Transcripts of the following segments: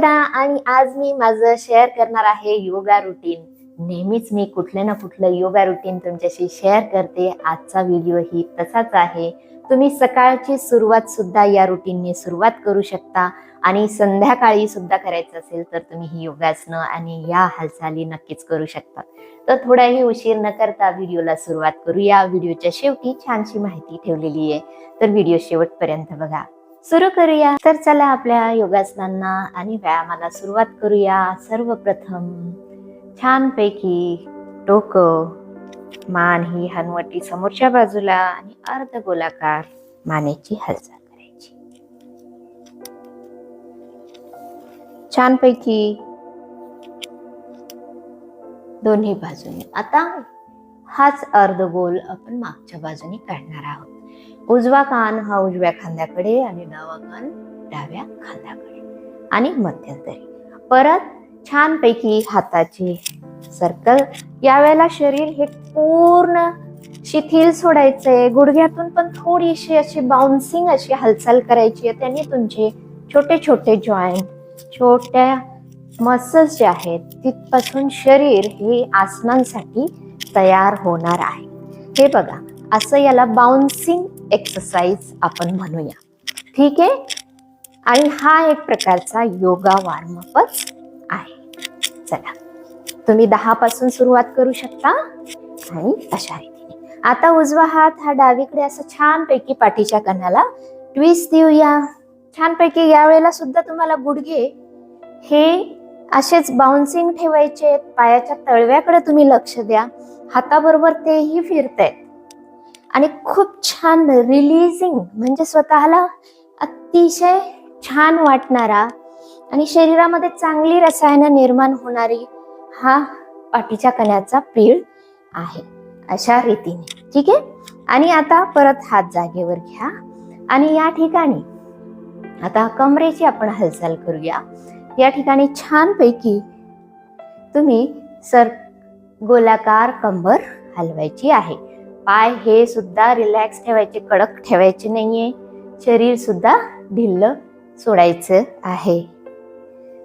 श्रद्धा आणि आज मी माझं शेअर करणार आहे योगा रुटीन. नेहमीच मी कुठलं ना कुठलं योगा रुटीन तुमच्याशी शेअर करते. आजचा व्हिडिओ ही तसाच आहे. तुम्ही सकाळची सुरुवात सुद्धा या रुटीनने सुरुवात करू शकता आणि संध्याकाळी सुद्धा करायचं असेल तर तुम्ही ही योगासनं आणि या हालचाली नक्कीच करू शकता. तर थोडाही उशीर न करता व्हिडिओला सुरुवात करूया. व्हिडिओच्या शेवटी छानशी माहिती ठेवलेली आहे, तर व्हिडिओ शेवटपर्यंत बघा. सुरू करूया. तर चला आपल्या योगासनांना आणि व्यायामाला सुरुवात करूया. सर्वप्रथम छानपैकी डोकं, मान ही हनुवटी समोरच्या बाजूला आणि अर्ध गोलाकार मानेची हालचाल करायची. छानपैकी दोन्ही बाजूने. आता हाच अर्ध गोल आपण मागच्या बाजूने काढणार आहोत. उजवा कान हा उजव्या खांद्याकडे आणि डावा कान डाव्या खांद्याकडे आणि मध्यंतरी. परत छानपैकी हाताची सर्कल. यावेळेला शरीर हे पूर्ण शिथिल सोडायचंय. गुडघ्यातून पण थोडीशी अशी बाउन्सिंग अशी हालचाल करायची आहे. त्याने तुमचे छोटे छोटे जॉईंट, छोट्या मसल्स जे आहेत तिथपासून शरीर हे आसनांसाठी तयार होणार आहे. हे बघा, असं याला बाउन्सिंग एक्सरसाइज आपण म्हणूया. ठीक आहे. आणि हा एक प्रकारचा योगा वॉर्मअपच आहे. चला, तुम्ही 10 पासून सुरुवात करू शकता आणि अशा रीतीने. आता उजवा हात हा डावीकडे असं छानपैकी पाठीच्या कणाला ट्विस्ट देऊया. छानपैकी यावेळेला सुद्धा तुम्हाला गुडघे हे असेच बाउन्सिंग ठेवायचे. पायाच्या तळव्याकडे तुम्ही लक्ष द्या. हाताबरोबर तेही फिरतायत आणि खूप छान रिलीजिंग म्हणजे स्वतःला अतिशय छान वाटणारा आणि शरीरामध्ये चांगली रसायनं निर्माण होणारी हा पाठीच्या कण्याचा पीळ आहे. अशा रीतीने. ठीक आहे. आणि आता परत हात जागेवर घ्या आणि या ठिकाणी आता कमरेची आपण हालचाल करूया. या ठिकाणी छानपैकी तुम्ही गोलाकार कंबर हलवायची आहे. पाय हे सुद्धा रिलॅक्स ठेवायचे, कडक ठेवायचे नाहीये. शरीर सुद्धा ढिल्लं सोडायचं आहे.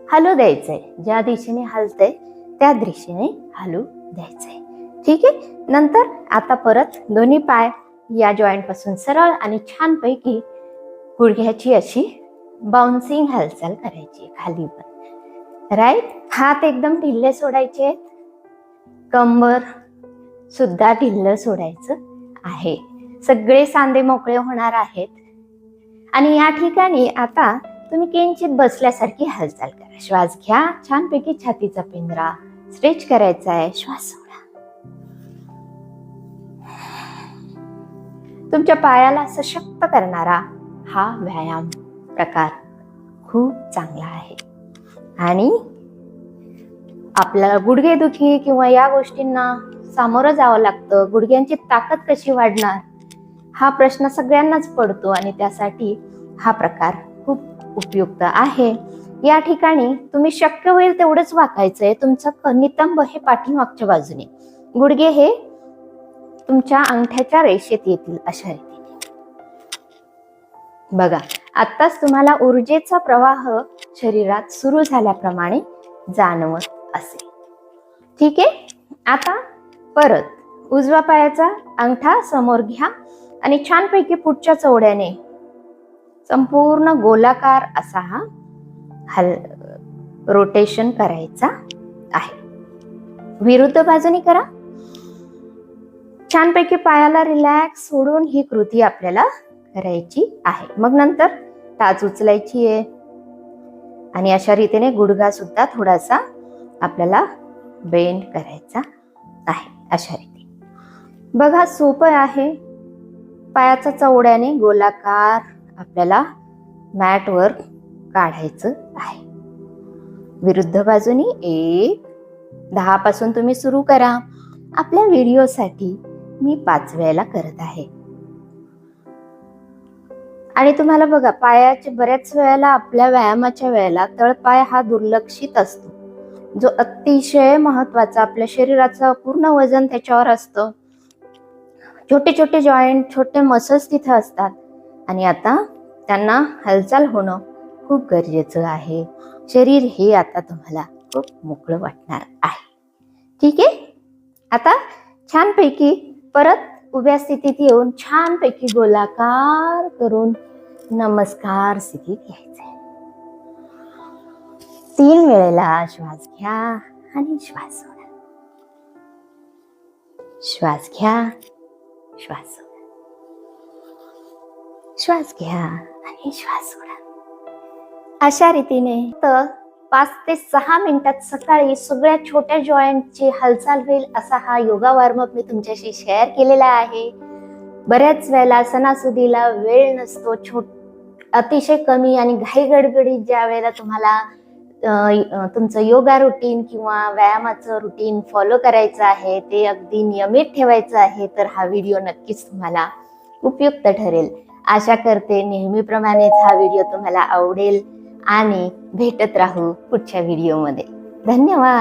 हलू द्यायचंय. ज्या दिशेने हलतंय त्या दिशेने हलू द्यायचंय. ठीक आहे. नंतर आता परत दोन्ही पाय या जॉईंट पासून सरळ आणि छानपैकी गुडघ्याची अशी बाउन्सिंग हालचाल करायची खाली पण. राईट. हात एकदम ढिल्ले सोडायचे. कंबर सुद्धा ढिल्लं सोडायचं आहे. सगळे सांधे मोकळे होणार आहेत. आणि या ठिकाणी आता तुम्ही किंचित बसल्यासारखी हालचाल करा. श्वास घ्या. छानपैकी छातीचा पिंजरा स्ट्रेच करायचा आहे. श्वास सोडा. तुमच्या पायाला सशक्त करणारा हा व्यायाम प्रकार खूप चांगला आहे. आणि आपल्याला गुडघेदुखी किंवा या गोष्टींना सामोरं जावं लागतं. गुडघ्यांची ताकद कशी वाढणार हा प्रश्न सगळ्यांनाच पडतो आणि त्यासाठी हा प्रकार खूप उपयुक्त आहे. या ठिकाणी तुम्ही शक्य होईल तेवढंच वाकायचंय. तुमचं नितंब हे पाठीमागच्या बाजूने, गुडघे हे तुमच्या अंगठ्याच्या रेषेत येतील अशा रीतीने. बघा, आत्ताच तुम्हाला ऊर्जेचा प्रवाह शरीरात सुरू झाल्याप्रमाणे जाणवत असेल. ठीक आहे. आता परत उजव्या पायाचा अंगठा समोर घ्या आणि छानपैकी पुढच्या चवड्याने संपूर्ण गोलाकार असा हा रोटेशन करायचा आहे. विरुद्ध बाजूने करा. छानपैकी पायाला रिलॅक्स सोडून ही कृती आपल्याला करायची आहे. मग नंतर टाच उचलायची आहे आणि अशा रीतीने गुडघा सुद्धा थोडासा आपल्याला बेंड करायचा आहे. अशा रीती. बघा, सोपं आहे. पायाचा चवड्याने गोलाकार आपल्याला मॅटवर काढायचं आहे. विरुद्ध बाजूनी 1, 10 पासून तुम्ही सुरू करा. आपल्या व्हिडिओसाठी मी 5 वेळेला करत आहे. आणि तुम्हाला बघा, पायाच्या बऱ्याच वेळेला आपल्या व्यायामाच्या वेळेला तळपाय हा दुर्लक्षित असतो, जो अतिशय महत्वाचा. आपल्या शरीराचं पूर्ण वजन त्याच्यावर असतं. छोटे छोटे जॉईंट, छोटे मसल्स तिथे असतात आणि आता त्यांना हालचाल होणं खूप गरजेचं आहे. शरीर हे आता तुम्हाला खूप मोकळं वाटणार आहे. ठीक आहे. आता छानपैकी परत उभ्या स्थितीत येऊन छानपैकी गोलाकार करून नमस्कार स्थितीत यायचे. 3 वेळेला श्वास घ्या आणि श्वास सोडा. श्वास घ्या, श्वास सोडा. श्वास घ्या आणि श्वास सोडा. अशा रीतीने तर 5 ते 6 मिनिटात सकाळी सगळ्या छोट्या जॉईंटची हालचाल होईल असा हा योगा वॉर्मअप मी तुमच्याशी शेअर केलेला आहे. बऱ्याच वेळेला सणासुदीला वेळ नसतो, अतिशय कमी आणि घाई गडबडीत ज्या वेळेला तुम्हाला तुमचं योगा रुटीन किंवा व्यायामाचं रुटीन फॉलो करायचं आहे, ते अगदी नियमित ठेवायचं आहे, तर हा व्हिडिओ नक्कीच तुम्हाला उपयुक्त ठरेल. आशा करते नेहमीप्रमाणेच हा व्हिडिओ तुम्हाला आवडेल आणि भेटत राहू पुढच्या व्हिडिओमध्ये. धन्यवाद.